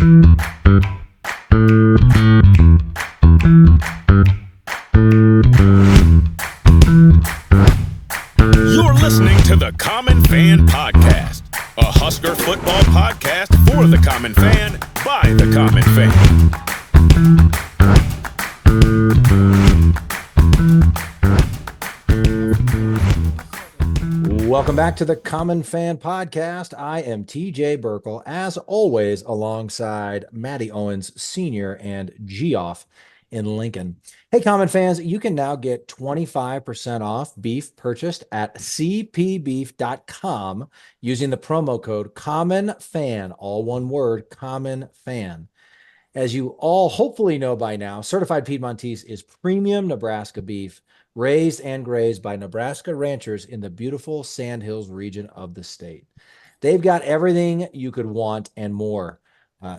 You're listening to the Common Fan Podcast, a Husker football podcast for the common fan, by the common fan. Welcome back to the Common Fan Podcast. I am TJ Burkle, as always, alongside Matty Owens Sr. and Geoff in Lincoln. Hey, Common fans, you can now get 25% off beef purchased at cpbeef.com using the promo code COMMONFAN, all one word, COMMONFAN. As you all hopefully know by now, Certified Piedmontese is premium Nebraska beef, raised and grazed by Nebraska ranchers in the beautiful Sandhills region of the state. They've got everything you could want and more.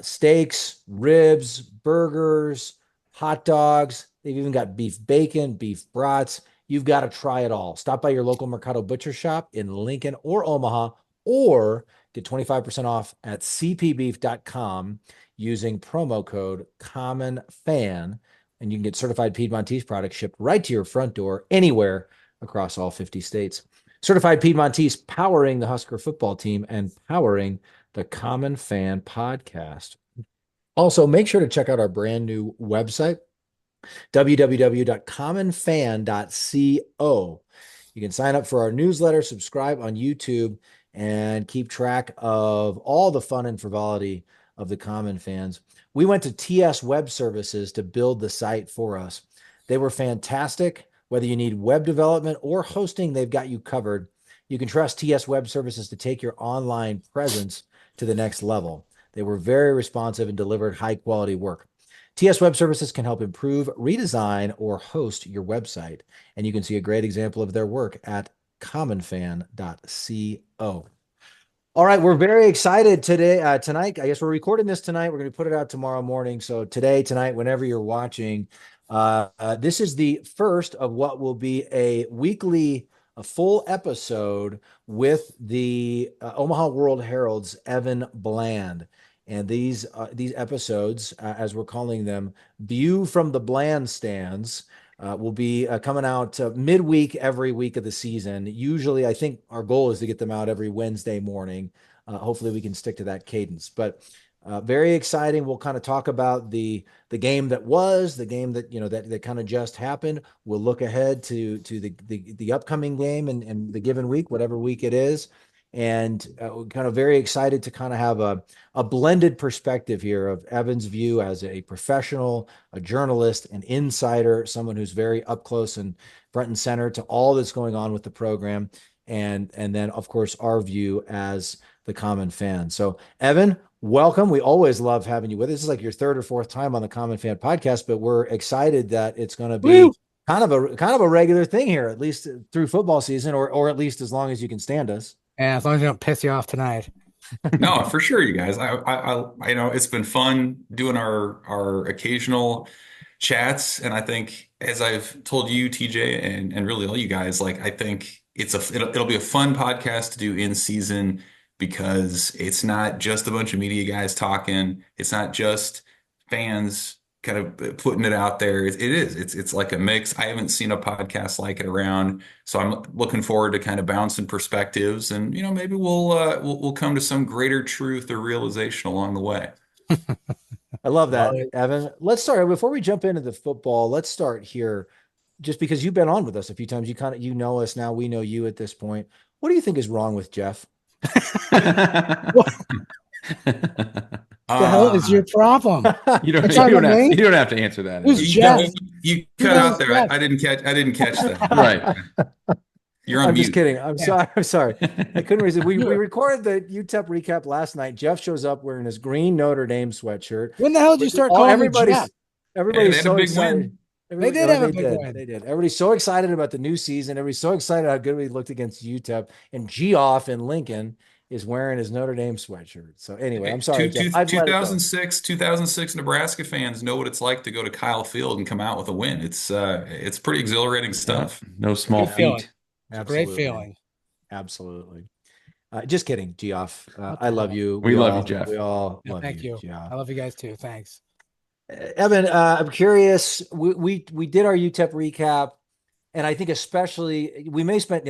Steaks, ribs, burgers, hot dogs. They've even got beef bacon, beef brats. You've got to try it all. Stop by your local Mercado Butcher Shop in Lincoln or Omaha, or get 25% off at cpbeef.com using promo code COMMONFAN, and you can get Certified Piedmontese products shipped right to your front door anywhere across all 50 states. Certified Piedmontese, powering the Husker football team and powering the Common Fan Podcast. Also, make sure to check out our brand new website, www.commonfan.co. You can sign up for our newsletter, subscribe on YouTube, and keep track of all the fun and frivolity of the Common Fans. We went to TS Web Services to build the site for us. They were fantastic. Whether you need web development or hosting, they've got you covered. You can trust TS Web Services to take your online presence to the next level. They were very responsive and delivered high-quality work. TS Web Services can help improve, redesign, or host your website, and you can see a great example of their work at commonfan.co. All right, we're very excited tonight. I guess we're recording this tonight. We're going to put it out tomorrow morning. So tonight, whenever you're watching, this is the first of what will be a full episode with the Omaha World Herald's Evan Bland. And these episodes, as we're calling them, View from the Blandstands, will be coming out midweek every week of the season. Usually, I think our goal is to get them out every Wednesday morning. Hopefully, we can stick to that cadence. But very exciting. We'll kind of talk about the game that was, the game that that kind of just happened. We'll look ahead to the upcoming game and the given week, whatever week it is. And kind of very excited to kind of have a blended perspective here of Evan's view as a professional, a journalist, an insider, someone who's very up close and front and center to all that's going on with the program. And then, of course, our view as the common fan. So, Evan, welcome. We always love having you with us. This is like your third or fourth time on the Common Fan Podcast, but we're excited that it's going to be kind of a regular thing here, at least through football season, or at least as long as you can stand us. Yeah, as long as you don't piss you off tonight. No, for sure, you guys. I know it's been fun doing our occasional chats, and I think, as I've told you, TJ, and really all you guys, like, I think it'll be a fun podcast to do in season, because it's not just a bunch of media guys talking. It's not just fans kind of putting it out there. It's like a mix. I haven't seen a podcast like it around, so I'm looking forward to kind of bouncing perspectives, and maybe we'll come to some greater truth or realization along the way. I love that, Evan. Let's start before we jump into the football. Let's start here, just because you've been on with us a few times. You know us now. We know you at this point. What do you think is wrong with Jeff? The hell is your problem? You don't have to answer that. Who's Jeff? You cut out there. I didn't catch that. Right. You're on I'm mute. just kidding. I'm sorry. I couldn't reason. We recorded the UTEP recap last night. Jeff shows up wearing his green Notre Dame sweatshirt. When the hell did you start calling everybody's so big excited. They did have a big win. They did. Everybody's so excited about the new season. Everybody's so excited how good we looked against UTEP. And Geoff in Lincoln is wearing his Notre Dame sweatshirt. So anyway, I'm sorry. 2006 Nebraska fans know what it's like to go to Kyle Field and come out with a win. It's pretty exhilarating stuff. No small feat. Great feeling. Absolutely. Just kidding, Geoff. I love you. We love you, Jeff. We all Yeah, love thank you. Geoff. I love you guys too. Thanks. Evan, I'm curious. We did our UTEP recap, and I think especially we may spend,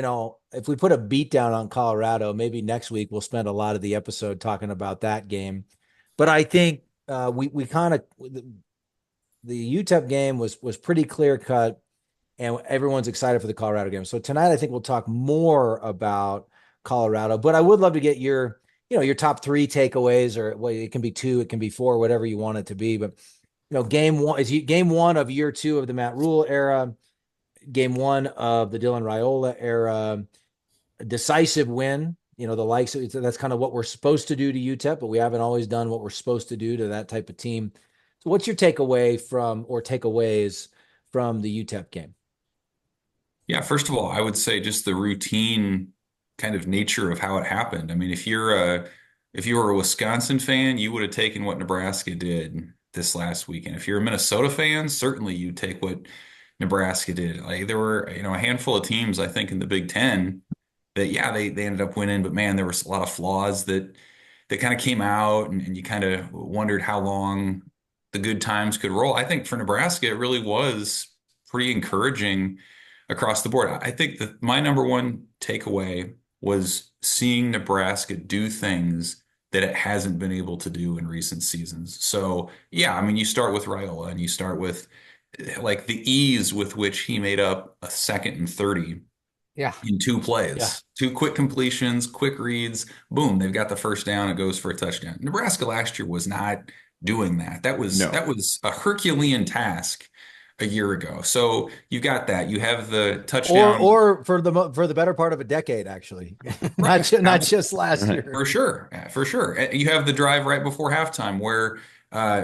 if we put a beat down on Colorado, maybe next week we'll spend a lot of the episode talking about that game. But I think we kind of the UTEP game was pretty clear cut, and everyone's excited for the Colorado game. So tonight I think we'll talk more about Colorado, but I would love to get your top 3 takeaways, or well, it can be 2, it can be 4, whatever you want it to be. But game one of year 2 of the Matt Rhule era, game 1 of the Dylan Raiola era, a decisive win. The likes of that's kind of what we're supposed to do to UTEP, but we haven't always done what we're supposed to do to that type of team. So, what's your takeaways from the UTEP game? Yeah, first of all, I would say just the routine kind of nature of how it happened. I mean, if you were a Wisconsin fan, you would have taken what Nebraska did this last weekend. If you're a Minnesota fan, certainly you take what Nebraska did. Like there were, a handful of teams, I think, in the Big Ten that, yeah, they ended up winning, but man, there was a lot of flaws that kind of came out, and you kind of wondered how long the good times could roll. I think for Nebraska, it really was pretty encouraging across the board. I think that my number one takeaway was seeing Nebraska do things that it hasn't been able to do in recent seasons. So, yeah, I mean, you start with Raiola, and you start with like the ease with which he made up a 2nd and 30 in 2 plays. Yeah. 2 quick completions, quick reads, boom, they've got the first down, it goes for a touchdown. Nebraska last year was not doing that. That was a Herculean task a year ago. So you got that. You have the touchdown, or for the better part of a decade, actually, not just last year. For sure, for sure. You have the drive right before halftime where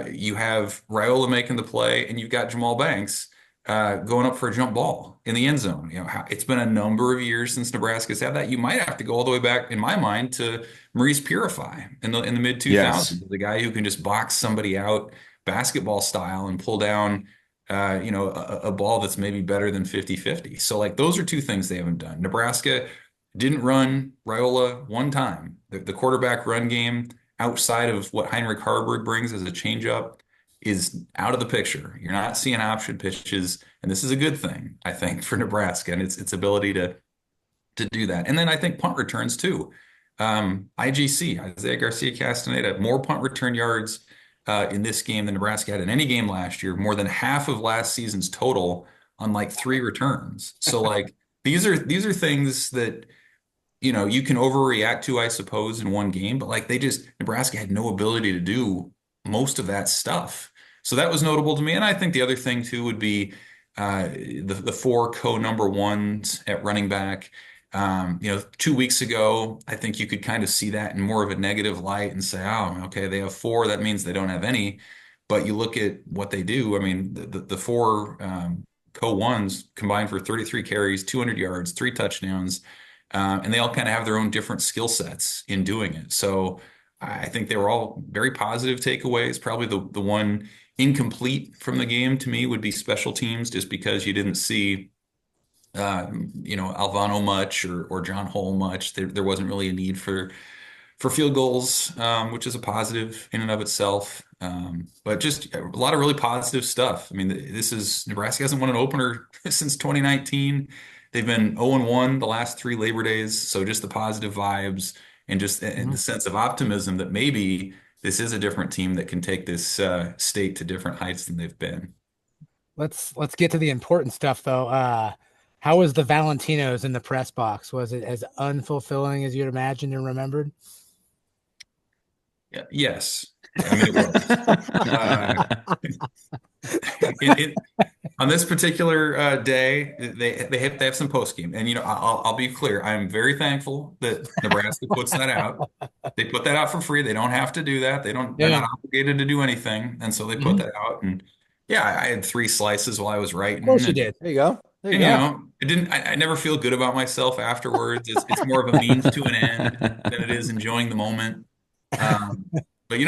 you have Raiola making the play, and you've got Jamal Banks going up for a jump ball in the end zone. It's been a number of years since Nebraska's had that. You might have to go all the way back, in my mind, to Maurice Purify in the mid 2000s, yes. The guy who can just box somebody out basketball style and pull down a ball that's maybe better than 50-50. So like those are 2 things they haven't done. Nebraska didn't run Raiola one time. The quarterback run game outside of what Heinrich Haarberg brings as a changeup is out of the picture. You're not seeing option pitches, and this is a good thing, I think, for Nebraska and its ability to do that. And then I think punt returns too. IGC, Isaiah Garcia Castaneda, more punt return yards in this game than Nebraska had in any game last year, more than half of last season's total on like 3 returns. So like these are things that you can overreact to, I suppose, in one game, but like Nebraska had no ability to do most of that stuff. So that was notable to me. And I think the other thing too would be the 4 co-number ones at running back. 2 weeks ago, I think you could kind of see that in more of a negative light and say, oh, okay, they have 4. That means they don't have any. But you look at what they do. I mean, the 4 co-ones combined for 33 carries, 200 yards, 3 touchdowns. And they all kind of have their own different skill sets in doing it. So I think they were all very positive takeaways. Probably the one incomplete from the game to me would be special teams, just because you didn't see Alvano much or John Hull much. There wasn't really a need for field goals, which is a positive in and of itself. But just a lot of really positive stuff. I mean, Nebraska hasn't won an opener since 2019. They've been 0-1 the last 3 Labor Days. So just the positive vibes and just and the sense of optimism that maybe this is a different team that can take this state to different heights than they've been. Let's get to the important stuff, though. How was the Valentinos in the press box? Was it as unfulfilling as you'd imagined and remembered? Yes. I mean, it was. On this particular day, they have some post game, and I'll be clear. I'm very thankful that Nebraska puts that out. They put that out for free. They don't have to do that. They're not obligated to do anything, and so they put that out. And yeah, I had 3 slices while I was writing. Of course you did. There you go. It didn't. I never feel good about myself afterwards. It's more of a means to an end than it is enjoying the moment. But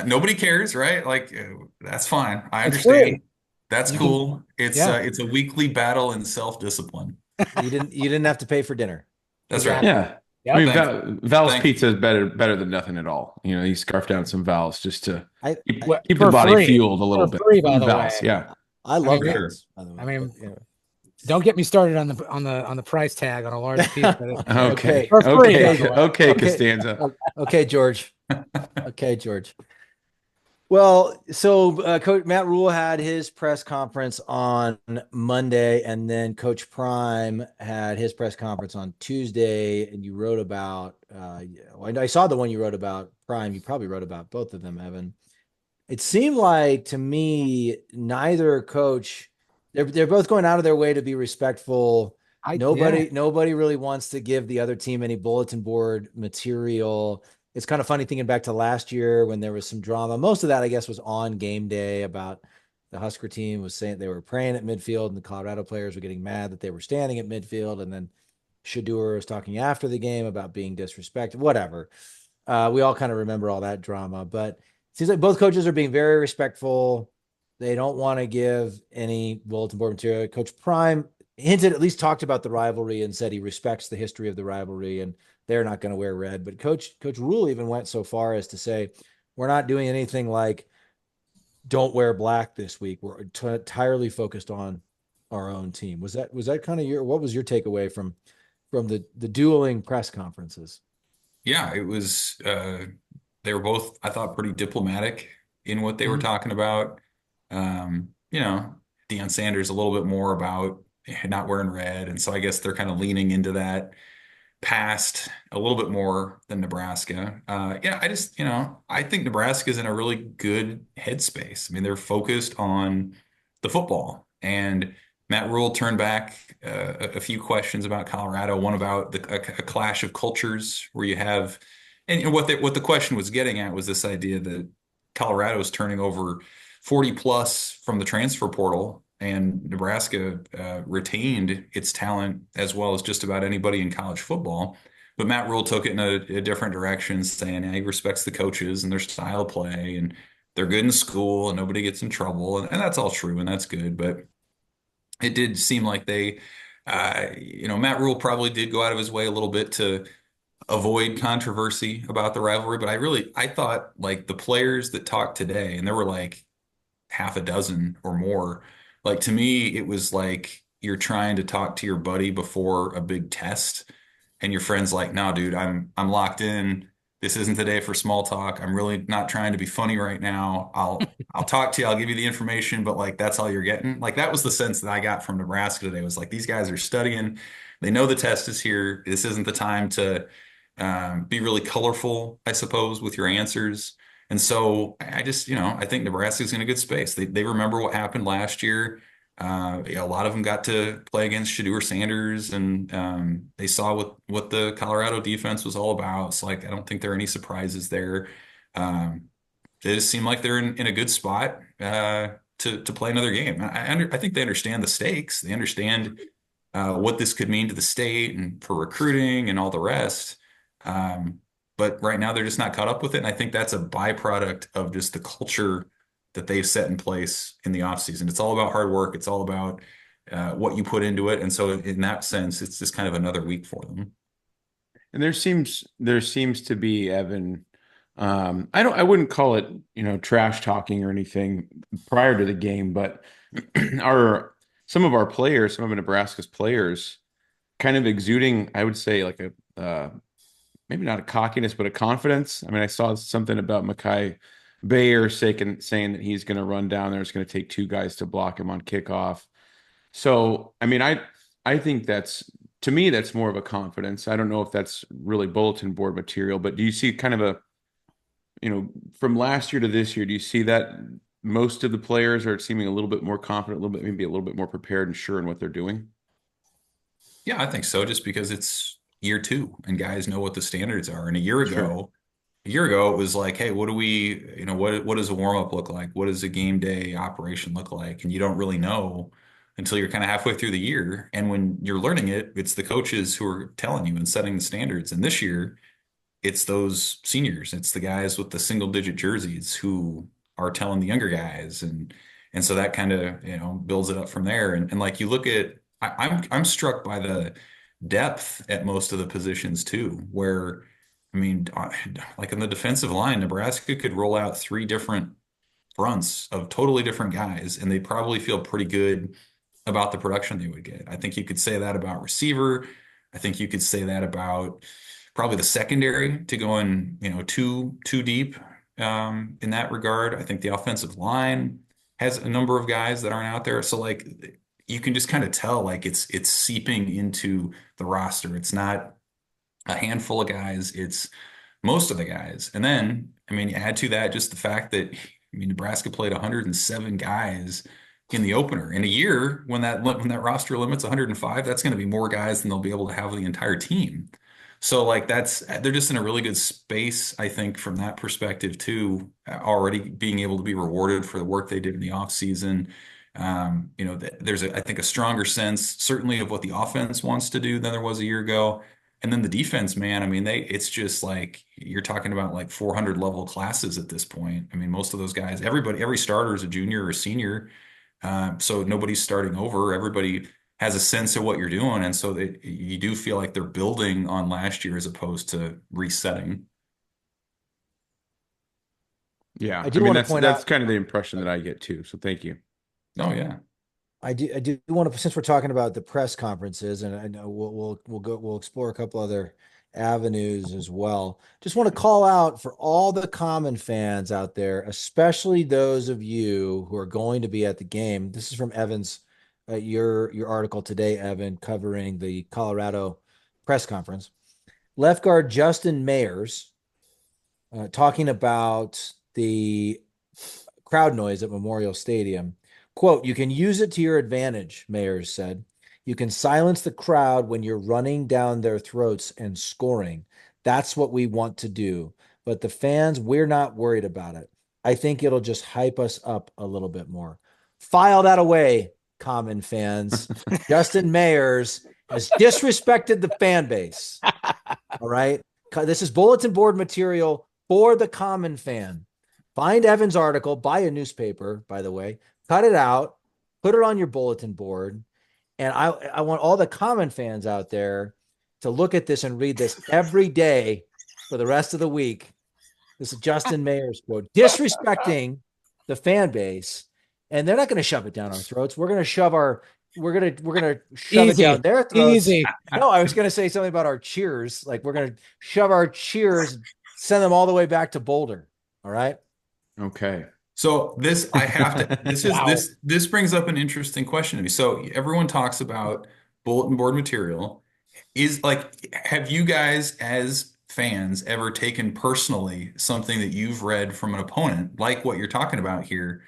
nobody cares, right? Like that's fine. I understand. That's cool. It's it's a weekly battle in self-discipline. You didn't have to pay for dinner. That's right. Yeah. Yep. I mean, Val's Thank pizza is better than nothing at all. You know, you scarf down some Val's just to keep the for body free. fueled a little For bit. free, by the Val's, way. yeah. I love mean, that. I mean, don't get me started on the price tag on a large pizza. Okay. For free, Okay, Costanza. Okay, George. Okay, George. Well, so Coach Matt Rhule had his press conference on Monday, and then Coach Prime had his press conference on Tuesday. And you wrote about, I saw the one you wrote about Prime. You probably wrote about both of them, Evan. It seemed like to me, neither coach, they're both going out of their way to be respectful. Nobody really wants to give the other team any bulletin board material. It's kind of funny thinking back to last year when there was some drama. Most of that, I guess, was on game day about the Husker team was saying they were praying at midfield and the Colorado players were getting mad that they were standing at midfield. And then Shedeur was talking after the game about being disrespected, whatever. We all kind of remember all that drama, but it seems like both coaches are being very respectful. They don't want to give any bulletin board material. Coach Prime hinted, at least talked about the rivalry and said he respects the history of the rivalry and they're not going to wear red. But Coach Rhule even went so far as to say, we're not doing anything like don't wear black this week. We're entirely focused on our own team. Was that kind of what was your takeaway from the dueling press conferences? Yeah, it was, they were both, I thought, pretty diplomatic in what they were talking about. Deion Sanders a little bit more about not wearing red. And so I guess they're kind of leaning into that past a little bit more than Nebraska. I think Nebraska's in a really good headspace. I mean, they're focused on the football. And Matt Rhule turned back a few questions about Colorado, one about a clash of cultures where you have, and what the question was getting at was this idea that Colorado is turning over 40 plus from the transfer portal, and Nebraska retained its talent as well as just about anybody in college football. But Matt Rhule took it in a different direction, saying he respects the coaches and their style of play, and they're good in school and nobody gets in trouble. And that's all true, and that's good. But it did seem like they, Matt Rhule probably did go out of his way a little bit to avoid controversy about the rivalry. But I thought like the players that talked today, and there were like half a dozen or more, like to me, it was like you're trying to talk to your buddy before a big test, and your friend's like, "No, dude, I'm locked in. This isn't the day for small talk. I'm really not trying to be funny right now. I'll talk to you. I'll give you the information, but like that's all you're getting." Like that was the sense that I got from Nebraska today. Was like these guys are studying. They know the test is here. This isn't the time to be really colorful, I suppose, with your answers. And so I just, I think Nebraska's in a good space. They remember what happened last year. A lot of them got to play against Shedeur Sanders, and they saw what the Colorado defense was all about. It's like I don't think there are any surprises there. They just seem like they're in a good spot to play another game. I think they understand the stakes. They understand what this could mean to the state and for recruiting and all the rest. But right now they're just not caught up with it. And I think that's a byproduct of just the culture that they've set in place in the offseason. It's all about hard work. It's all about what you put into it. And so in that sense, it's just kind of another week for them. And there seems to be, Evan, I wouldn't call it, trash talking or anything prior to the game, but some of Nebraska's players kind of exuding, I would say like a, maybe not a cockiness, but a confidence. I mean, I saw something about Mekhi Bayer saying that he's going to run down there. It's going to take two guys to block him on kickoff. So, I mean, I think to me, that's more of a confidence. I don't know if that's really bulletin board material, but do you see kind of a, from last year to this year, do you see that most of the players are seeming a little bit more confident, maybe a little bit more prepared and sure in what they're doing? Yeah, I think so. Just because it's year two and guys know what the standards are. And a year ago, it was like, hey, what do we, what does a warm up look like? What does a game day operation look like? And you don't really know until you're kind of halfway through the year. And when you're learning it, it's the coaches who are telling you and setting the standards. And this year, it's those seniors. It's the guys with the single digit jerseys who are telling the younger guys. And so that kind of, builds it up from there. And like you look at, I'm struck by depth at most of the positions too, where, I mean, like on the defensive line, Nebraska could roll out three different fronts of totally different guys, and they probably feel pretty good about the production they would get. I think you could say that about receiver. I think you could say that about probably the secondary to go in, too deep in that regard. I think the offensive line has a number of guys that aren't out there. So like you can just kind of tell like it's seeping into the roster. It's not a handful of guys, it's most of the guys. And then, I mean, add to that just the fact that Nebraska played 107 guys in the opener. In a year, when that roster limits 105, that's going to be more guys than they'll be able to have the entire team. So like they're just in a really good space, I think, from that perspective too, already being able to be rewarded for the work they did in the offseason. There's I think a stronger sense certainly of what the offense wants to do than there was a year ago. And then the defense, man, I mean, it's just like you're talking about like 400 level classes at this point. I mean, most of those guys, every starter is a junior or a senior. So nobody's starting over. Everybody has a sense of what you're doing. And so you do feel like they're building on last year as opposed to resetting. Yeah. I do want to point that's out kind of the impression that I get too. So thank you. Oh, yeah. I do want to, since we're talking about the press conferences, and I know we'll explore a couple other avenues as well. Just want to call out for all the Common fans out there, especially those of you who are going to be at the game. This is from Evan's, your article today, Evan, covering the Colorado press conference. Left guard Justin Mayers talking about the crowd noise at Memorial Stadium. Quote, "You can use it to your advantage," Mayers said. "You can silence the crowd when you're running down their throats and scoring. That's what we want to do. But the fans, we're not worried about it. I think it'll just hype us up a little bit more." File that away, Common fans. Justin Mayers has disrespected the fan base. All right. This is bulletin board material for the Common fan. Find Evan's article, buy a newspaper, by the way. Cut it out, put it on your bulletin board. And I want all the Common fans out there to look at this and read this every day for the rest of the week. This is Justin Mayer's quote, disrespecting the fan base. And they're not going to shove it down our throats. We're going to shove it down their throats. Easy. No, I was going to say something about our cheers. Like we're going to shove our cheers, send them all the way back to Boulder. All right. Okay. So this this brings up an interesting question to me. So everyone talks about bulletin board material. Have you guys as fans ever taken personally something that you've read from an opponent, like what you're talking about here,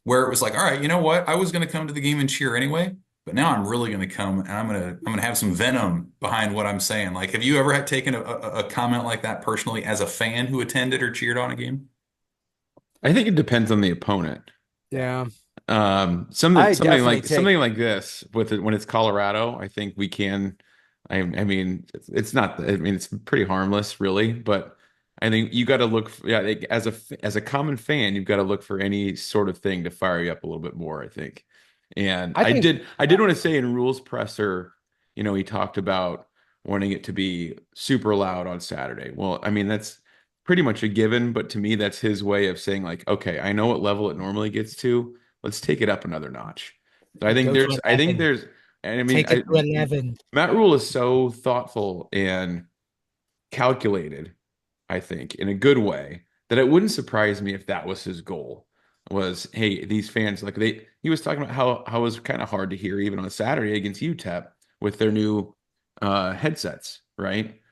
where it was like, all right, you know what? I was going to come to the game and cheer anyway, but now I'm really going to come and I'm going to have some venom behind what I'm saying. Like, have you ever taken a comment like that personally as a fan who attended or cheered on a game? I think it depends on the opponent. Yeah. Something like this when it's Colorado, I think we can. I mean, it's not. I mean, it's pretty harmless, really. But I think you got to look. As a Common fan, you've got to look for any sort of thing to fire you up a little bit more, I think. And I did want to say in Rhule's presser, he talked about wanting it to be super loud on Saturday. Well, I mean, that's pretty much a given, but to me, that's his way of saying like, okay, I know what level it normally gets to. Let's take it up another notch. So I think take it to 11. Matt Rhule is so thoughtful and calculated, I think, in a good way, that it wouldn't surprise me if that was his goal. Was, hey, these fans, like he was talking about how it was kind of hard to hear even on a Saturday against UTEP with their new headsets, right?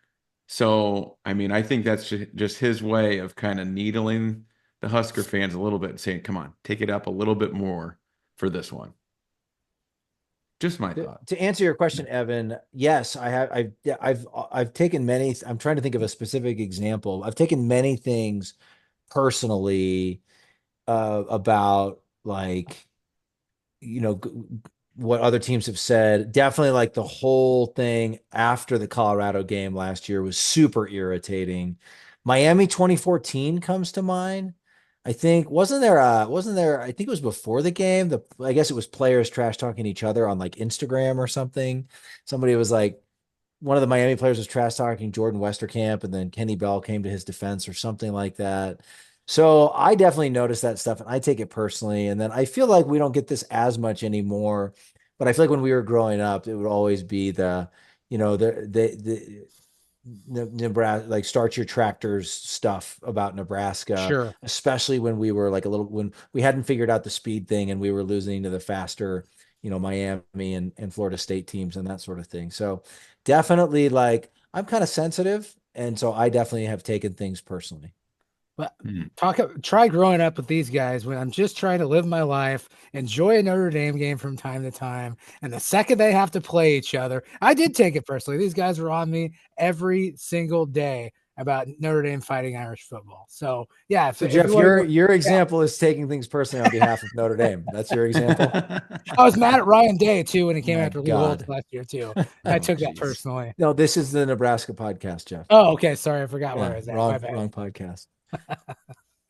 So, I mean, I think that's just his way of kind of needling the Husker fans a little bit and saying, come on, take it up a little bit more for this one. Just my thought. To answer your question, Evan, yes, I have. I've taken many. I'm trying to think of a specific example. I've taken many things personally about like, what other teams have said. Definitely like the whole thing after the Colorado game last year was super irritating. Miami 2014 comes to mind. I think wasn't there I think it was before the game. I guess it was players trash talking each other on like Instagram or something. Somebody was like, one of the Miami players was trash talking Jordan Westerkamp, and then Kenny Bell came to his defense or something like that. So I definitely noticed that stuff, and I take it personally. And then I feel like we don't get this as much anymore, but I feel like when we were growing up, it would always be the Nebraska, like start your tractors stuff about Nebraska, Sure. especially when we were like when we hadn't figured out the speed thing and we were losing to the faster, Miami and Florida State teams and that sort of thing. So definitely, like, I'm kind of sensitive. And so I definitely have taken things personally. But try growing up with these guys when I'm just trying to live my life, enjoy a Notre Dame game from time to time. And the second they have to play each other, I did take it personally. These guys were on me every single day about Notre Dame fighting Irish football. So yeah. So Jeff, your example is taking things personally on behalf of Notre Dame. That's your example. I was mad at Ryan Day too when he came after Lee Holtz God. last year too. I took that personally. No, this is the Nebraska podcast, Jeff. Oh, okay. Sorry, I forgot where I was at. Wrong podcast.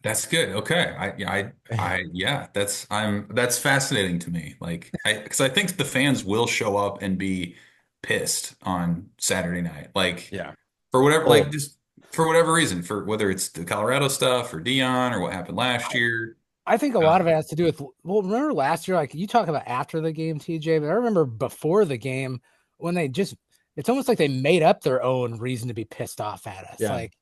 That's good. Okay. Yeah, that's fascinating to me. Like, because I think the fans will show up and be pissed on Saturday night. Like, Yeah. for whatever, like just for whatever reason, for whether it's the Colorado stuff or Dion or what happened last year. I think a lot of it has to do with, well, remember last year, like you talk about after the game, TJ, but I remember before the game when it's almost like they made up their own reason to be pissed off at us. Yeah. Like,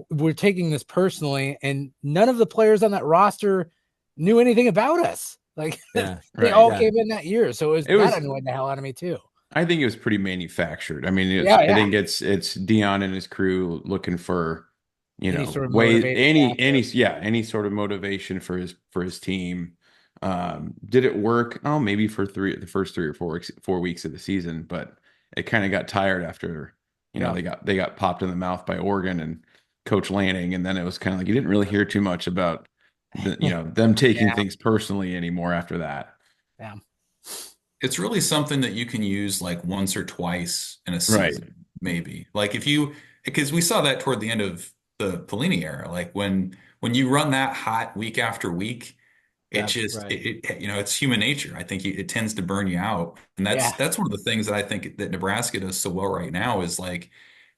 we're taking this personally, and none of the players on that roster knew anything about us. Like, they all came in that year. So that annoyed the hell out of me too. I think it was pretty manufactured. I mean, I think it's Dion and his crew looking for, any sort of motivation for his team. Did it work? Oh, maybe for the first 3 or 4 weeks of the season, but it kind of got tired after, they got popped in the mouth by Oregon and Coach Lanning, and then it was kind of like you didn't really hear too much about them taking things personally anymore after that. Yeah. It's really something that you can use like once or twice in a season, maybe. Like because we saw that toward the end of the Pelini era, like when you run that hot week after week, it's human nature. I think it tends to burn you out, and that's one of the things that I think that Nebraska does so well right now is like,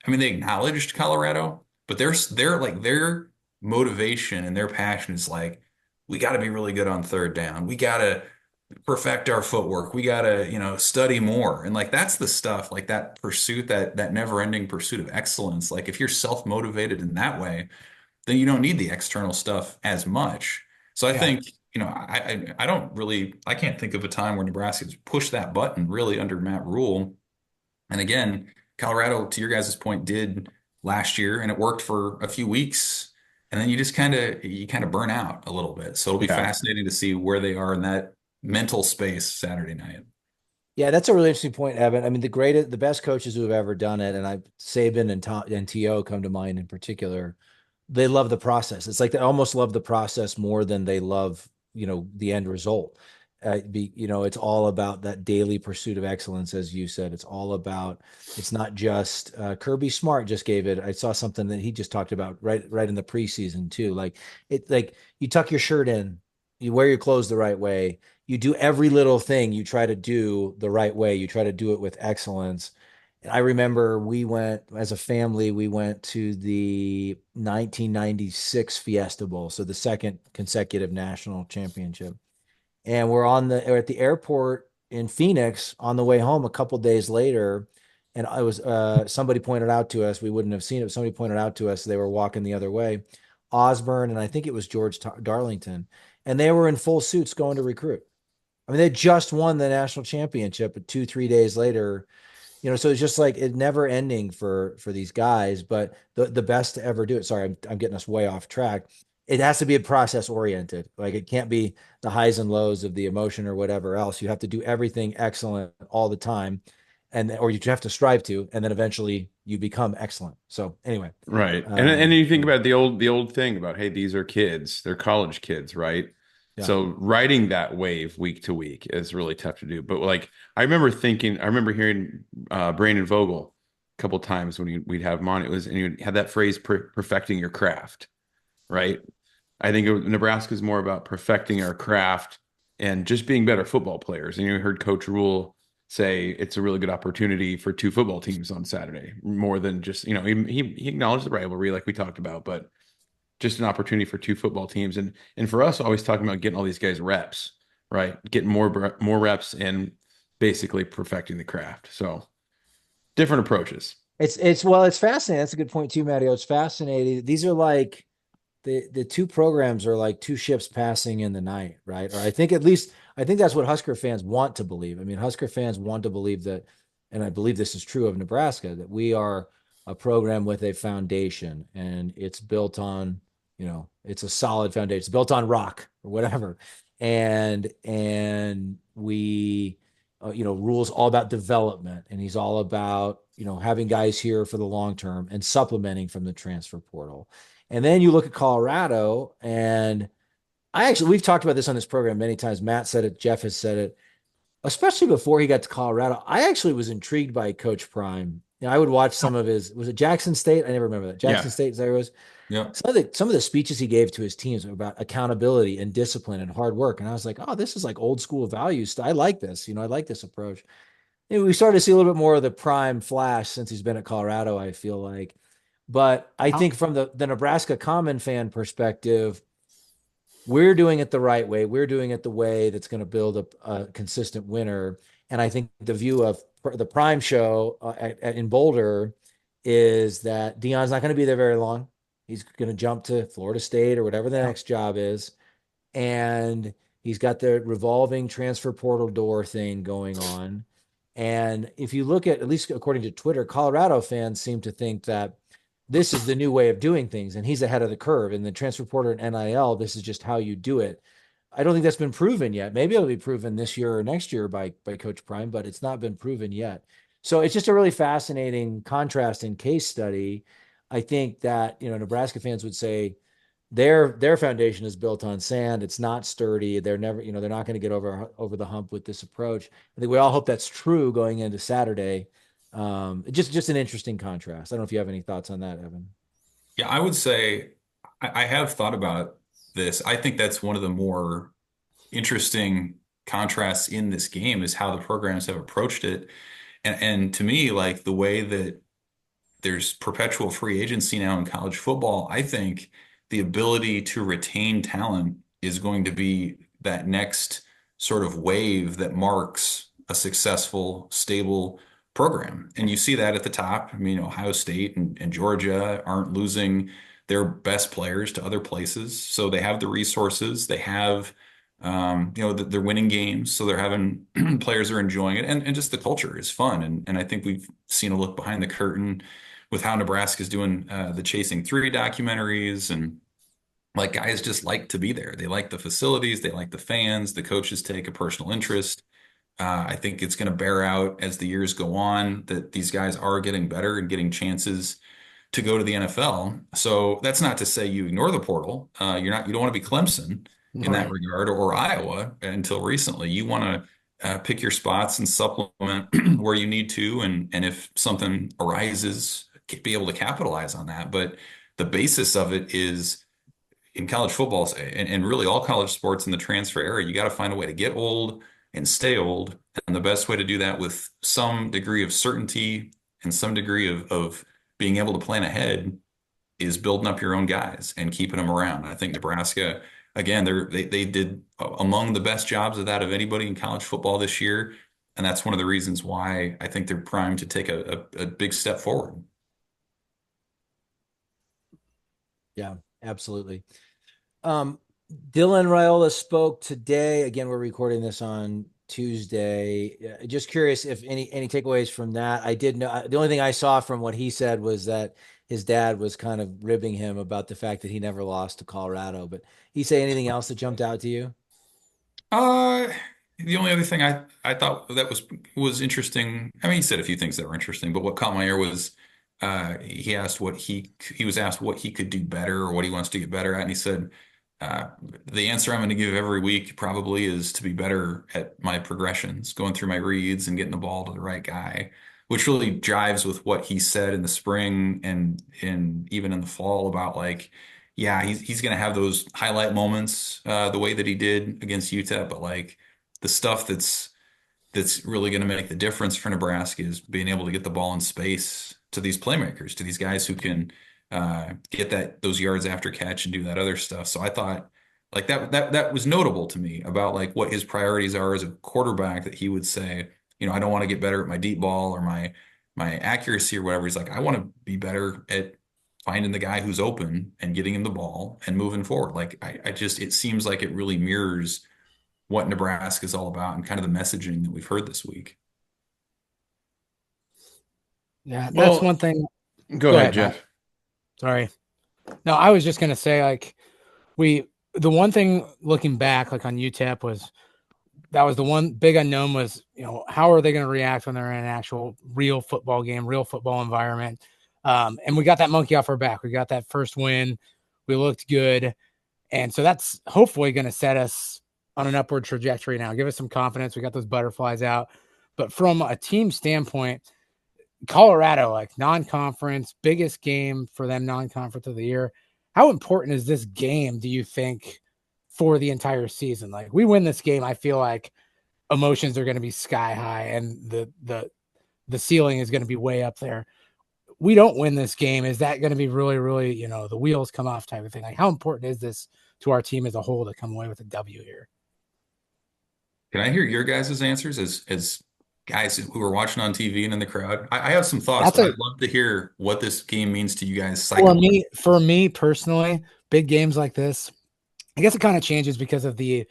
I mean, they acknowledged Colorado, but their motivation and their passion is like, we got to be really good on third down. We got to perfect our footwork. We got to, study more. And like, that's the stuff, like that pursuit, that never ending pursuit of excellence. Like if you're self-motivated in that way, then you don't need the external stuff as much. So I think, I can't think of a time where Nebraska's pushed that button really under Matt Rhule. And again, Colorado, to your guys' point, did last year, and it worked for a few weeks. And then you just kind of burn out a little bit. So it'll be fascinating to see where they are in that mental space Saturday night. Yeah, that's a really interesting point, Evan. I mean, the best coaches who have ever done it, and Saban and T.O. come to mind in particular. They love the process. It's like they almost love the process more than they love, the end result. It's all about that daily pursuit of excellence, as you said. It's not just Kirby Smart just gave it. I saw something that he just talked about right in the preseason too. Like you tuck your shirt in, you wear your clothes the right way, you do every little thing you try to do the right way. You try to do it with excellence. And I remember as a family, we went to the 1996 Fiesta Bowl. So the second consecutive national championship. And we're at the airport in Phoenix on the way home a couple days later. And I was, somebody pointed out to us, we wouldn't have seen it. Somebody pointed out to us, they were walking the other way, Osborne, and I think it was George Darlington. And they were in full suits going to recruit. I mean, they just won the national championship, but 2-3 days later, so it's just like it never ending for these guys, but the best to ever do it. Sorry, I'm getting us way off track. It has to be a process oriented. Like it can't be the highs and lows of the emotion or whatever else. You have to do everything excellent all the time. Or you have to strive to, and then eventually you become excellent. So anyway. Right. And then you think about the old thing about, hey, these are kids, they're college kids, right? Yeah. So riding that wave week to week is really tough to do. But like, I remember hearing Brandon Vogel a couple of times when we'd have him on. And he had that phrase, perfecting your craft, right? I think Nebraska is more about perfecting our craft and just being better football players. And you heard Coach Rhule say it's a really good opportunity for two football teams on Saturday, more than just, he acknowledged the rivalry like we talked about, but just an opportunity for two football teams. And for us, always talking about getting all these guys reps, right? Getting more reps and basically perfecting the craft. So different approaches. It's fascinating. That's a good point too, Matteo. It's fascinating. These are like the two programs are like two ships passing in the night, right? Or I think that's what Husker fans want to believe. I mean, Husker fans want to believe that, and I believe this is true of Nebraska, that we are a program with a foundation and it's built on, it's a solid foundation. It's built on rock or whatever. And we Rhule's all about development, and he's all about, having guys here for the long term and supplementing from the transfer portal. And then you look at Colorado, and we've talked about this on this program many times. Matt said it, Jeff has said it, especially before he got to Colorado. I actually was intrigued by Coach Prime. I would watch some of was it Jackson State? I never remember that. Jackson State, is that where it was? Yeah. Some of the speeches he gave to his teams were about accountability and discipline and hard work. And I was like, oh, this is like old school values. I like this. I like this approach. And we started to see a little bit more of the Prime flash since he's been at Colorado, I feel like. But I think from the Nebraska Common fan perspective, we're doing it the right way. We're doing it the way that's going to build a consistent winner. And I think the view of the Prime show in Boulder is that Deion's not going to be there very long. He's going to jump to Florida State or whatever the next job is. And he's got the revolving transfer portal door thing going on. And if you look at least according to Twitter, Colorado fans seem to think that this is the new way of doing things, and he's ahead of the curve. And the transfer portal and NIL, this is just how you do it. I don't think that's been proven yet. Maybe it'll be proven this year or next year by Coach Prime, but it's not been proven yet. So it's just a really fascinating contrast and case study. I think that, Nebraska fans would say their foundation is built on sand. It's not sturdy. They're never, they're not going to get over the hump with this approach. I think we all hope that's true going into Saturday. Just an interesting contrast. I don't know if you have any thoughts on that, Evan. Yeah, I would say I have thought about this. I think that's one of the more interesting contrasts in this game is how the programs have approached it. And to me, like the way that there's perpetual free agency now in college football, I think the ability to retain talent is going to be that next sort of wave that marks a successful, stable program. And you see that at the top. I mean, Ohio State and Georgia aren't losing their best players to other places. So they have the resources. They have, they're winning games. So they're having players are enjoying it. And just the culture is fun. And I think we've seen a look behind the curtain with how Nebraska's doing the Chasing Three documentaries. And like guys just like to be there. They like the facilities. They like the fans. The coaches take a personal interest. I think it's going to bear out as the years go on that these guys are getting better and getting chances to go to the NFL. So that's not to say you ignore the portal. You don't want to be Clemson in that regard or Iowa until recently. You want to pick your spots and supplement where you need to. And if something arises, be able to capitalize on that. But the basis of it is in college football and really all college sports in the transfer era, you got to find a way to get old and stay old. And the best way to do that with some degree of certainty and some degree of being able to plan ahead is building up your own guys and keeping them around. I think Nebraska, again, they did among the best jobs of that of anybody in college football this year. And that's one of the reasons why I think they're primed to take a big step forward. Yeah, absolutely. Dylan Raiola spoke today. Again, we're recording this on Tuesday. Just curious if any takeaways from that. I did know the only thing I saw from what he said was that his dad was kind of ribbing him about the fact that he never lost to Colorado. But he say anything else that jumped out to you? The only other thing I thought that was interesting. I mean, he said a few things that were interesting, but what caught my ear was he was asked what he could do better or what he wants to get better at, and he said the answer I'm going to give every week probably is to be better at my progressions, going through my reads and getting the ball to the right guy, which really jives with what he said in the spring and even in the fall about like, yeah, he's going to have those highlight moments the way that he did against UTEP, but like the stuff that's that's really going to make the difference for Nebraska is being able to get the ball in space to these playmakers, to these guys who can get those yards after catch and do that other stuff. So I thought like that was notable to me about like what his priorities are as a quarterback, that he would say, I don't want to get better at my deep ball or my accuracy or whatever. He's like, I want to be better at finding the guy who's open and getting him the ball and moving forward. Like I just, it seems like it really mirrors what Nebraska is all about and kind of the messaging that we've heard this week. Yeah, that's one thing. Go ahead, Jeff. Matt. Sorry. No, I was just going to say, like, the one thing looking back, like on UTEP, that was the one big unknown was, how are they going to react when they're in an actual real football game, real football environment? And we got that monkey off our back. We got that first win. We looked good. And so that's hopefully going to set us on an upward trajectory now. Give us some confidence. We got those butterflies out. But from a team standpoint, Colorado, like non-conference, biggest game for them, non-conference of the year. How important is this game, do you think, for the entire season? Like, we win this game, I feel like emotions are going to be sky high and the ceiling is going to be way up there. We don't win this game, is that going to be really, really, the wheels come off type of thing? Like, how important is this to our team as a whole to come away with a W here? Can I hear your guys' answers as guys who are watching on TV and in the crowd? I have some thoughts, but I'd love to hear what this game means to you guys. For me personally, big games like this, I guess it kind of changes because of the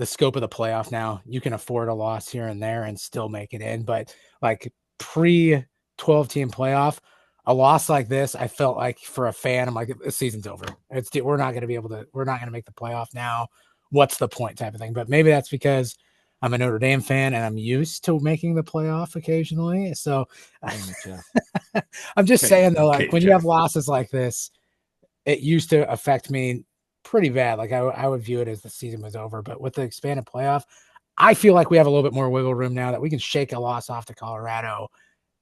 scope of the playoff now. You can afford a loss here and there and still make it in. But like pre-12 team playoff, a loss like this, I felt like for a fan, I'm like, the season's over. We're not going to make the playoff now. What's the point type of thing? But maybe that's because I'm a Notre Dame fan and I'm used to making the playoff occasionally. So I'm just saying though, like when you have losses like this, it used to affect me pretty bad. Like I would view it as the season was over, but with the expanded playoff, I feel like we have a little bit more wiggle room now that we can shake a loss off to Colorado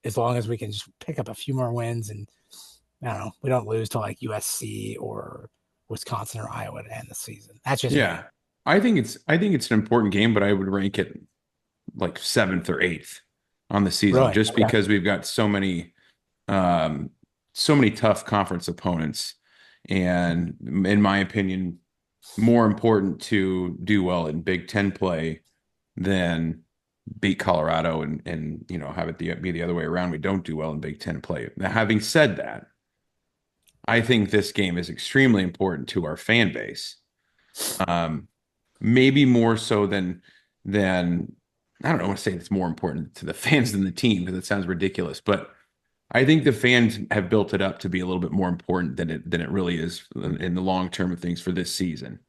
as long as we can just pick up a few more wins and I don't know, we don't lose to like USC or Wisconsin or Iowa to end the season. That's just me. I think it's an important game, but I would rank it like 7th or 8th on the season, just because we've got so many tough conference opponents, and in my opinion, more important to do well in Big Ten play than beat Colorado and have it be the other way around. We don't do well in Big Ten play. Now, having said that, I think this game is extremely important to our fan base. Maybe more so than I don't know, I want to say it's more important to the fans than the team because it sounds ridiculous, but I think the fans have built it up to be a little bit more important than it really is in the long term of things for this season.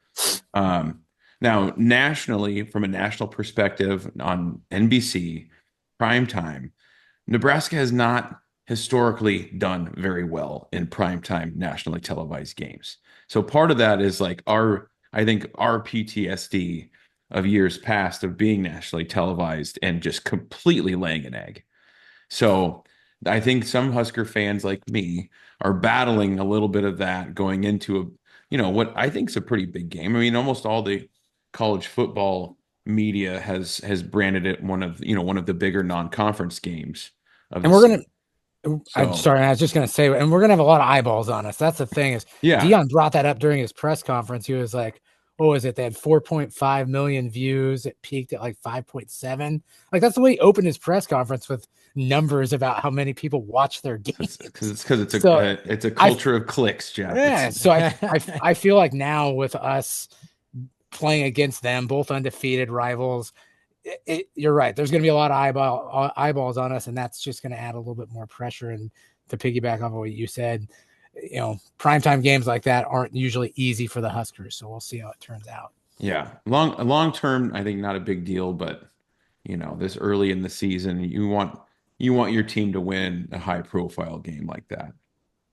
Now, nationally, from a national perspective on NBC primetime, Nebraska has not historically done very well in primetime nationally televised games. So part of that is like I think our PTSD of years past of being nationally televised and just completely laying an egg. So I think some Husker fans like me are battling a little bit of that going into what I think is a pretty big game. I mean, almost all the college football media has branded it one of the bigger non-conference games. I'm sorry, I was just going to say, and we're going to have a lot of eyeballs on us. That's the thing is, Dion brought that up during his press conference. He was like, what was it? They had 4.5 million views. It peaked at like 5.7. Like that's the way he opened his press conference, with numbers about how many people watch their games. Because it's a culture of clicks, Jeff. Yeah. So I feel like now with us playing against them, both undefeated rivals, you're right. There's going to be a lot of eyeballs on us, and that's just going to add a little bit more pressure. And to piggyback off of what you said, primetime games like that aren't usually easy for the Huskers. So we'll see how it turns out. Yeah. Long term, I think not a big deal, but this early in the season, you want your team to win a high profile game like that.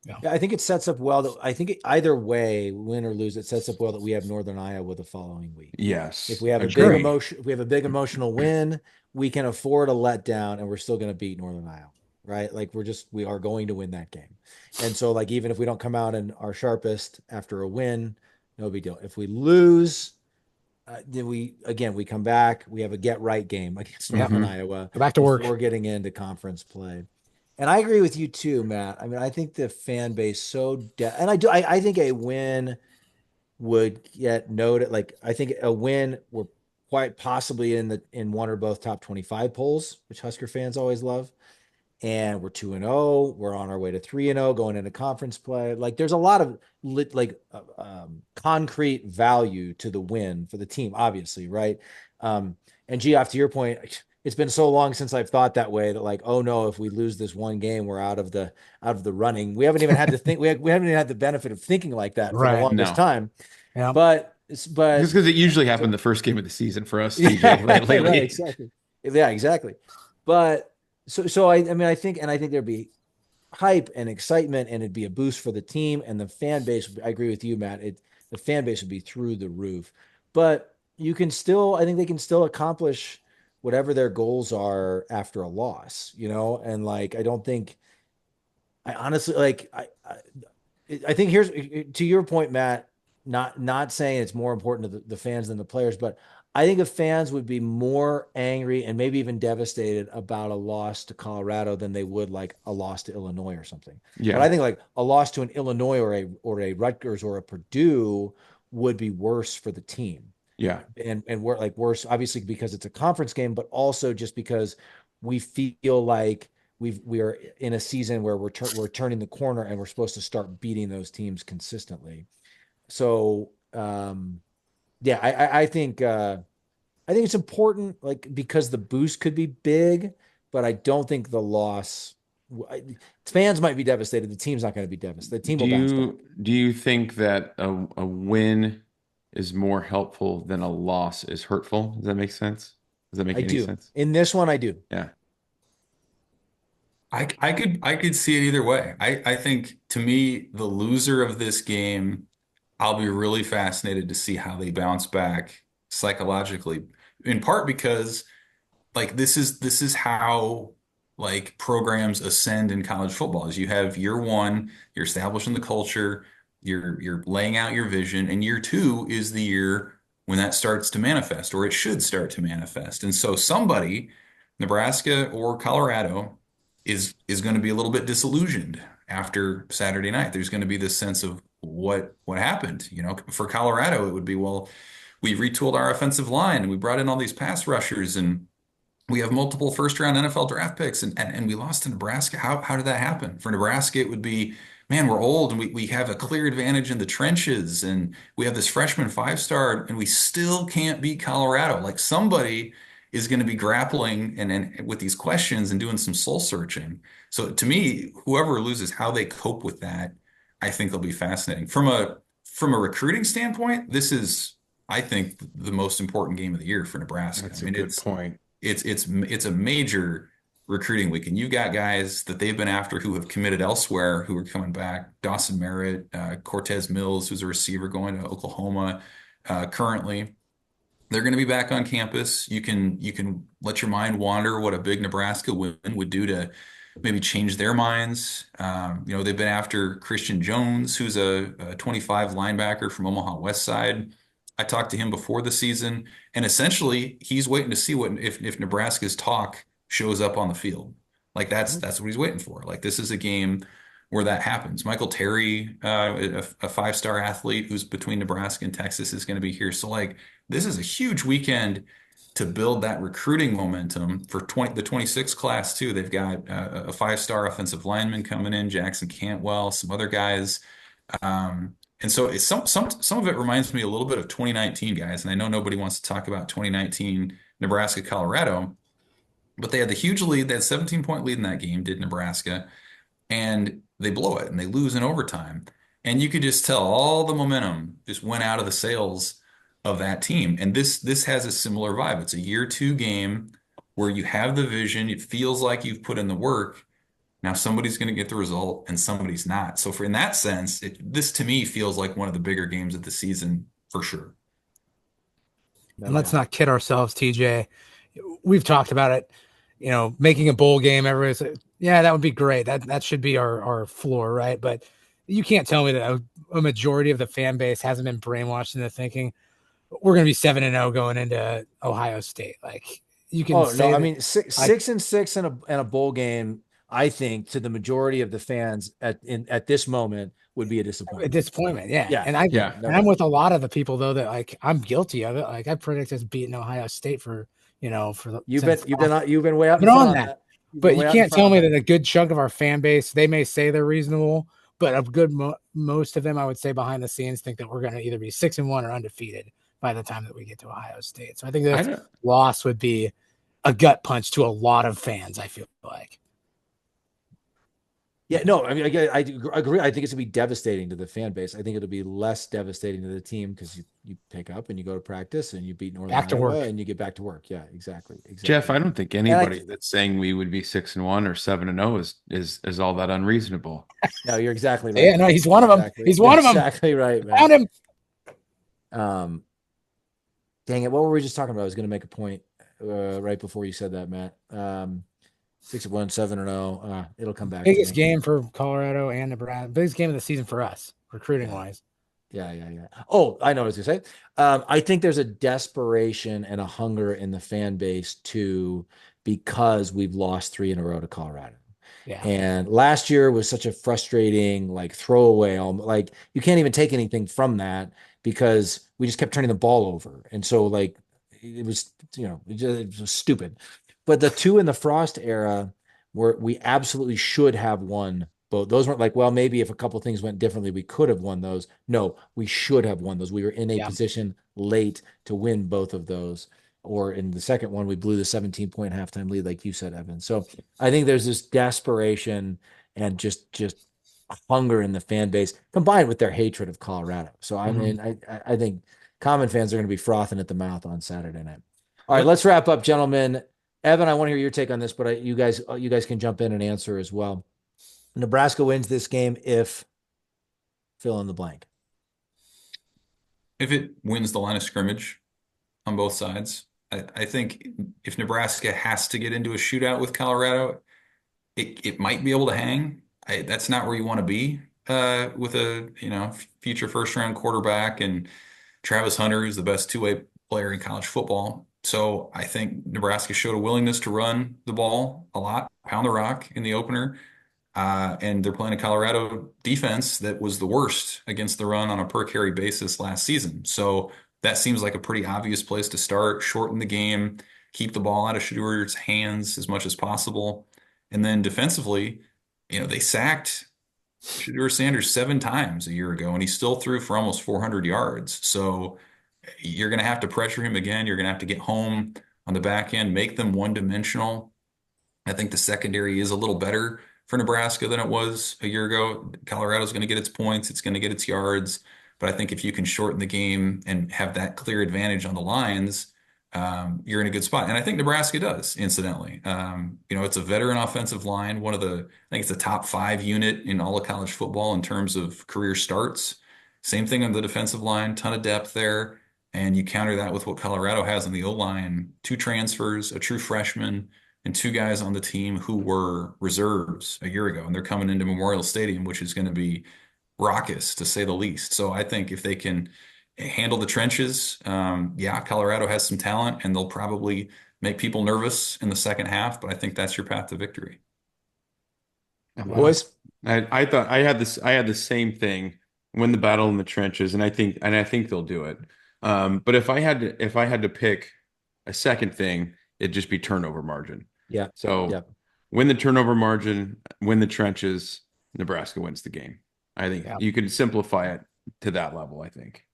Yeah, I think it sets up well. I think either way, win or lose, it sets up well that we have Northern Iowa the following week. Yes. If we have a big emotional win, we can afford a letdown, and we're still going to beat Northern Iowa, right? Like we are going to win that game. And so like, even if we don't come out in our sharpest after a win, no big deal. If we lose, then we come back. We have a get right game against Northern Iowa. Go back to work. Before getting into conference play. And I agree with you too, Matt. I mean, I think the fan base and I think a win would get noted. Like, I think a win, we're quite possibly in one or both top 25 polls, which Husker fans always love. And we're 2-0. We're on our way to 3-0 going into conference play. Like, there's a lot of concrete value to the win for the team, obviously, right? And Geoff, to your point, it's been so long since I've thought that way, that like, oh no, if we lose this one game, we're out of the running. We haven't even had to think. We haven't even had the benefit of thinking like that for the longest time. Yeah. But just because it usually happened the first game of the season for us, TJ, lately. Right, exactly. Yeah, exactly. But so I mean, I think there'd be hype and excitement, and it'd be a boost for the team and the fan base. I agree with you, Matt. The fan base would be through the roof. But I think they can still accomplish whatever their goals are after a loss, and like, I honestly, like, I think here's, to your point, Matt, not saying it's more important to the fans than the players, but I think the fans would be more angry and maybe even devastated about a loss to Colorado than they would like a loss to Illinois or something. Yeah. But I think like a loss to an Illinois or a Rutgers or a Purdue would be worse for the team. Yeah. And we're like worse, obviously, because it's a conference game, but also just because we feel like we are in a season where we're turning the corner and we're supposed to start beating those teams consistently. So, yeah, I think it's important, like, because the boost could be big, but I don't think the loss. Fans might be devastated. The team's not going to be devastated. The team will bounce back. Do you think that a win is more helpful than a loss is hurtful? Does that make sense? Does that make any sense? In this one, I do. Yeah. I could see it either way. I think, to me, the loser of this game, I'll be really fascinated to see how they bounce back psychologically. In part because, like, this is how, like, programs ascend in college football. Is you have year one, you're establishing the culture, you're laying out your vision, and year two is the year when that starts to manifest, or it should start to manifest. And so somebody, Nebraska or Colorado, is going to be a little bit disillusioned after Saturday night. There's going to be this sense of what happened. For Colorado, it would be, well, we retooled our offensive line and we brought in all these pass rushers and we have multiple first-round NFL draft picks and we lost to Nebraska. How did that happen? For Nebraska, it would be, man, we're old and we have a clear advantage in the trenches and we have this freshman 5-star and we still can't beat Colorado. Like, somebody is going to be grappling and with these questions and doing some soul searching. So to me, whoever loses, how they cope with that, I think will be fascinating. From a recruiting standpoint, this is, I think, the most important game of the year for Nebraska. That's a good point. It's a major recruiting week, and you've got guys that they've been after who have committed elsewhere who are coming back. Dawson Merritt, Cortez Mills, who's a receiver going to Oklahoma currently. They're going to be back on campus. You can let your mind wander what a big Nebraska win would do to maybe change their minds. They've been after Christian Jones, who's a 25 linebacker from Omaha West Side. I talked to him before the season, and essentially he's waiting to see if Nebraska's talk shows up on the field. Like, that's what he's waiting for. Like, this is a game where that happens. Michael Terry, a 5-star athlete who's between Nebraska and Texas, is going to be here. So, like, this is a huge weekend to build that recruiting momentum for the 26 class too. They've got a 5-star offensive lineman coming in, Jackson Cantwell, some other guys. And so some of it reminds me a little bit of 2019, guys. And I know nobody wants to talk about 2019 Nebraska, Colorado, but they had the huge lead. They had 17-point lead in that game, did Nebraska, and they blow it and they lose in overtime. And you could just tell all the momentum just went out of the sails of that team. And this has a similar vibe. It's a year two game where you have the vision. It feels like you've put in the work. Now somebody's going to get the result and somebody's not. So in that sense, this to me feels like one of the bigger games of the season for sure. And let's not kid ourselves, TJ. We've talked about it, making a bowl game. Everybody's like, yeah, that would be great. That should be our floor, right? But you can't tell me that a majority of the fan base hasn't been brainwashed into thinking, we're going to be 7-0 going into Ohio State. Like you can Oh say no, I that, mean six, like, 6-6 in a bowl game. I think to the majority of the fans at this moment would be a a disappointment. disappointment. Yeah. Yeah, And Yeah. and I'm with a lot of the people though that like I'm guilty of it. Like I predicted us beating Ohio State for the You've since been way out in been on front on that. that. You've been But you way out in can't front tell on me that. that a good chunk of our fan base, they may say they're reasonable, but a good most of them, I would say behind the scenes, think that we're going to either be 6-1 or undefeated by the time that we get to Ohio State. So I think I that don't, loss would be a gut punch to a lot of fans, I feel like. Yeah, no, I mean, I agree. I think it's gonna be devastating to the fan base. I think it'll be less devastating to the team because you pick up and you go to practice and you beat Northern Back to Iowa work. and you get back to work. Yeah, exactly. Jeff, I don't think And I, anybody that's saying we would be 6-1 or 7-0 is all that unreasonable. no, you're exactly right. Yeah, no, he's one of them. Exactly. He's one of them. Exactly right, Found man. him. Dang it, what were we just talking about? I was gonna make a point right before you said that, Matt. 6-1, 7-0. It'll come back. Biggest game for Colorado and Nebraska. Biggest game of the season for us, recruiting wise. Yeah. Oh, I know what I was gonna say. I think there's a desperation and a hunger in the fan base too, because we've lost 3 in a row to Colorado. Yeah. And last year was such a frustrating, like throwaway, like you can't even take anything from that because we just kept turning the ball over. And so like it was, it was stupid. But the 2 in the Frost era where we absolutely should have won both. Those weren't like, well, maybe if a couple things went differently, we could have won those. No, we should have won those. We were in a position late to win both of those. Or in the second one, we blew the 17-point halftime lead, like you said, Evan. So I think there's this desperation and just hunger in the fan base combined with their hatred of Colorado. So I mean, I think common fans are going to be frothing at the mouth on Saturday night. All right, let's wrap up, gentlemen. Evan, I want to hear your take on this, but you guys can jump in and answer as well. Nebraska wins this game if fill in the blank. If it wins the line of scrimmage on both sides, I think if Nebraska has to get into a shootout with Colorado, it might be able to hang. That's not where you want to be with a future first round quarterback and Travis Hunter is the best two-way player in college football. So I think Nebraska showed a willingness to run the ball a lot, pound the rock in the opener. And they're playing a Colorado defense that was the worst against the run on a per carry basis last season. So that seems like a pretty obvious place to start, shorten the game, keep the ball out of Shedur's hands as much as possible. And then defensively, they sacked Shadur Sanders 7 times a year ago, and he still threw for almost 400 yards. So you're going to have to pressure him again. You're going to have to get home on the back end, make them one-dimensional. I think the secondary is a little better for Nebraska than it was a year ago. Colorado's going to get its points. It's going to get its yards. But I think if you can shorten the game and have that clear advantage on the lines, you're in a good spot. And I think Nebraska does, incidentally. It's a veteran offensive line. I think it's the top 5 unit in all of college football in terms of career starts. Same thing on the defensive line, ton of depth there. And you counter that with what Colorado has on the O-line, 2 transfers, a true freshman, and 2 guys on the team who were reserves a year ago. And they're coming into Memorial Stadium, which is going to be raucous, to say the least. So I think if they can handle the trenches, Colorado has some talent, and they'll probably make people nervous in the second half. But I think that's your path to victory. Boys, I thought I had the same thing, win the battle in the trenches, and I think they'll do it. But if I had to pick a second thing, it'd just be turnover margin. Yeah. So win the turnover margin, win the trenches, Nebraska wins the game. I think you could simplify it to that level, I think.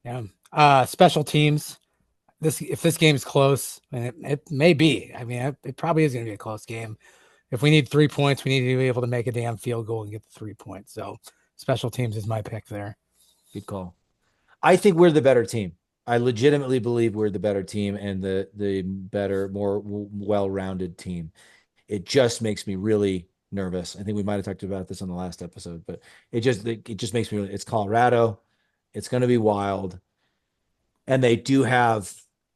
Yeah. Special teams. If this game's close, and it may be, I mean, it probably is going to be a close game. If we need 3 points, we need to be able to make a damn field goal and get the 3 points. So special teams is my pick there. Good call. I think we're the better team. I legitimately believe we're the better team and the better, more well-rounded team. It just makes me really nervous. I think we might have talked about this on the last episode, but it just makes me really, it's Colorado. It's going to be wild. And they do have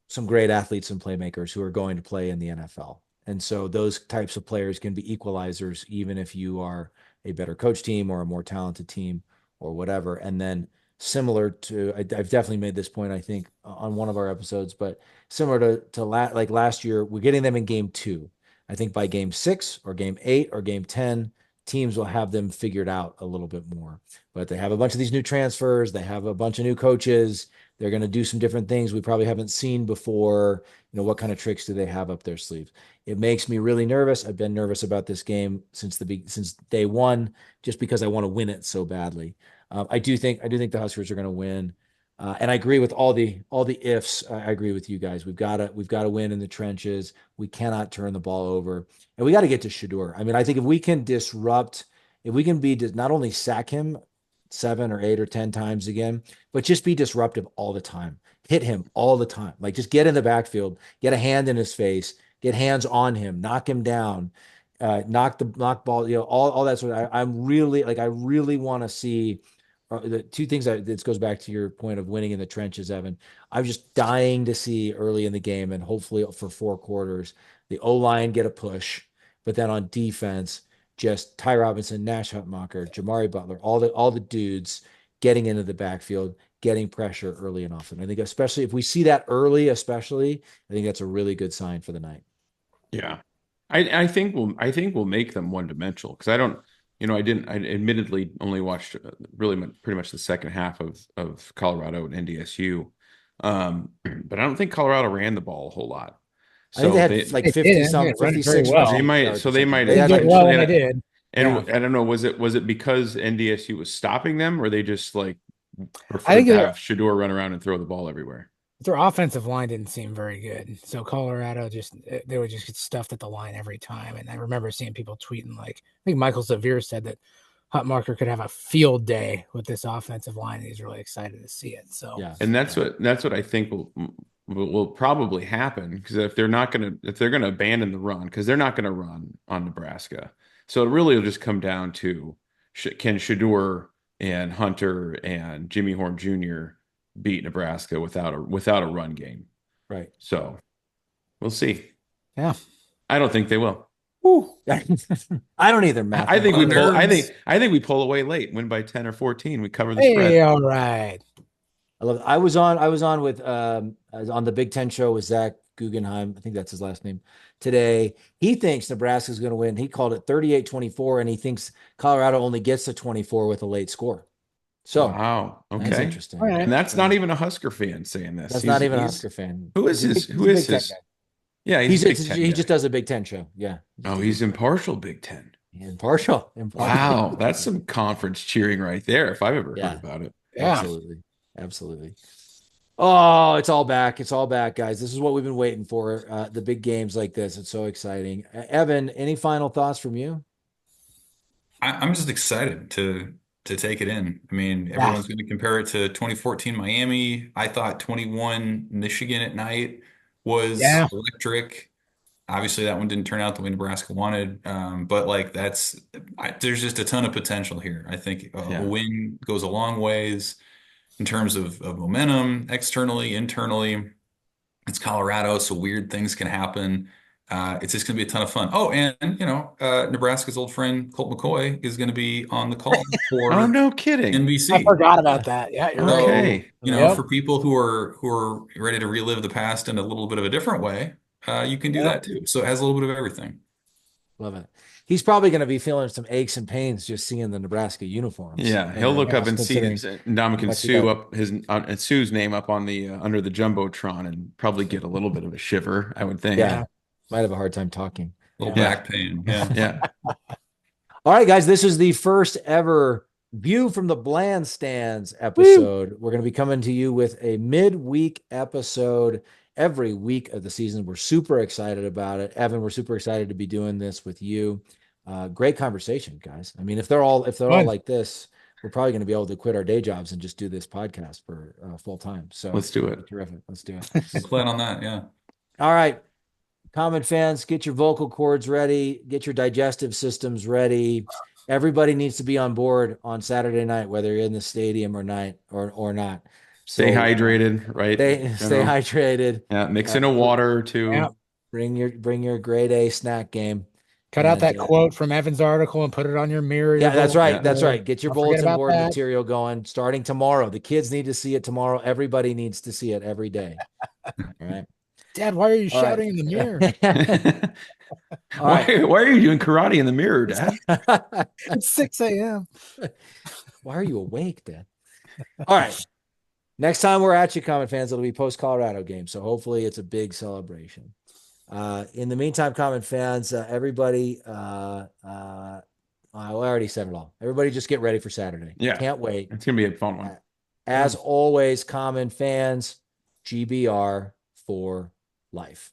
some great athletes and playmakers who are going to play in the NFL. And so those types of players can be equalizers, even if you are a better coach team or a more talented team or whatever. And then similar to, I've definitely made this point, I think, on one of our episodes, but similar to like last year, we're getting them in game 2. I think by game 6 or game 8 or game 10, teams will have them figured out a little bit more. But they have a bunch of these new transfers. They have a bunch of new coaches. They're going to do some different things we probably haven't seen before. What kind of tricks do they have up their sleeve? It makes me really nervous. I've been nervous about this game since day one, just because I want to win it so badly. I do think the Huskers are going to win. And I agree with all the ifs. I agree with you guys. We've got to win in the trenches. We cannot turn the ball over, and we got to get to Shedeur. I mean, I think if we can not only sack him 7 or 8 or 10 times again, but just be disruptive all the time. Hit him all the time. Like, just get in the backfield, get a hand in his face, get hands on him, knock him down, knock ball. All that sort of. I really want to see. The two things this goes back to your point of winning in the trenches, Evan. I'm just dying to see early in the game, and hopefully for 4 quarters, the O-line get a push, but then on defense, just Ty Robinson, Nash Hutmacher, Jamari Butler, all the dudes getting into the backfield, getting pressure early and often. I think especially if we see that early, I think that's a really good sign for the night. Yeah. I think we'll make them one-dimensional, because I admittedly only watched really pretty much the second half of Colorado and NDSU. But I don't think Colorado ran the ball a whole lot. I think they had 56 well. They might did well when they did. And I don't know, was it because NDSU was stopping them, or they just like I think to have Shedeur run around and throw the ball everywhere? Their offensive line didn't seem very good. So Colorado they would just get stuffed at the line every time. And I remember seeing people tweeting, like, I think Michael Severe said that Hutmacher could have a field day with this offensive line, and he's really excited to see it. So yeah, and that's what I think will probably happen, because if they're going to abandon the run, because they're not going to run on Nebraska, so it really will just come down to, can Shedeur and Hunter and Jimmy Horn Jr. beat Nebraska without a run game. Right. So we'll see. Yeah. I don't think they will. I don't either, Matt. I think we pull away late, win by 10 or 14. We cover the spread. All right. I love it. I was on with on the Big Ten show with Zach Guggenheim. I think that's his last name today. He thinks Nebraska is going to win. He called it 38-24, and he thinks Colorado only gets to 24 with a late score. So wow, okay, that's interesting. Right. And that's not even a Husker fan saying this. That's not even a Husker fan. Who is this? Who is this? Yeah, he just does a Big Ten show. Yeah. Oh, he's impartial Big Ten. Impartial. Wow, that's some conference cheering right there, if I've ever heard about it. Yeah. Absolutely. Oh, it's all back. It's all back, guys. This is what we've been waiting for. The big games like this. It's so exciting. Evan, any final thoughts from you? I'm just excited to take it in. I mean, everyone's going to compare it to 2014 Miami. I thought 21 Michigan at night was electric. Obviously, that one didn't turn out the way Nebraska wanted. But like there's just a ton of potential here. I think a win goes a long ways in terms of momentum, externally, internally. It's Colorado, so weird things can happen. It's just going to be a ton of fun. Oh, and Nebraska's old friend Colt McCoy is going to be on the call for oh, no kidding. NBC. I forgot about that. Yeah, you're okay. Right. For people who are ready to relive the past in a little bit of a different way, you can do that too. So it has a little bit of everything. Love it. He's probably going to be feeling some aches and pains just seeing the Nebraska uniforms. Yeah, he'll look up and see Ndamukong Suh's name up on the under the jumbotron, and probably get a little bit of a shiver, I would think. Yeah. Might have a hard time talking. A little back pain. Yeah. All right, guys. This is the first ever View from the Blandstands episode. Woo! We're going to be coming to you with a midweek episode every week of the season. We're super excited about it. Evan, we're super excited to be doing this with you. Great conversation, guys. I mean, if they're all like this, we're probably going to be able to quit our day jobs and just do this podcast for full time. So let's do it. Terrific. Let's do it. We'll plan on that. Yeah. All right. Common fans, get your vocal cords ready. Get your digestive systems ready. Everybody needs to be on board on Saturday night, whether you're in the stadium or not. Stay hydrated, right? Stay hydrated. Yeah, mix in a water or two. Yeah. Bring your grade A snack game. Cut out And, that quote from Evan's article and put it on your mirror. Yeah, your that's bulletin right. Yeah. That's board. right. Get your Don't forget bulletin about board that. material going starting tomorrow. The kids need to see it tomorrow. Everybody needs to see it every day. All right. Dad, why are you All right. shouting in the mirror? All right. Why are you doing karate in the mirror, Dad? It's 6 a.m. Why are you awake, Dad? All right. Next time we're at you, Common fans, it'll be post-Colorado game. So hopefully it's a big celebration. In the meantime, Common fans, everybody, I already said it all. Everybody just get ready for Saturday. Yeah. Can't wait. It's going to be a fun one. As always, Common fans, GBR for life.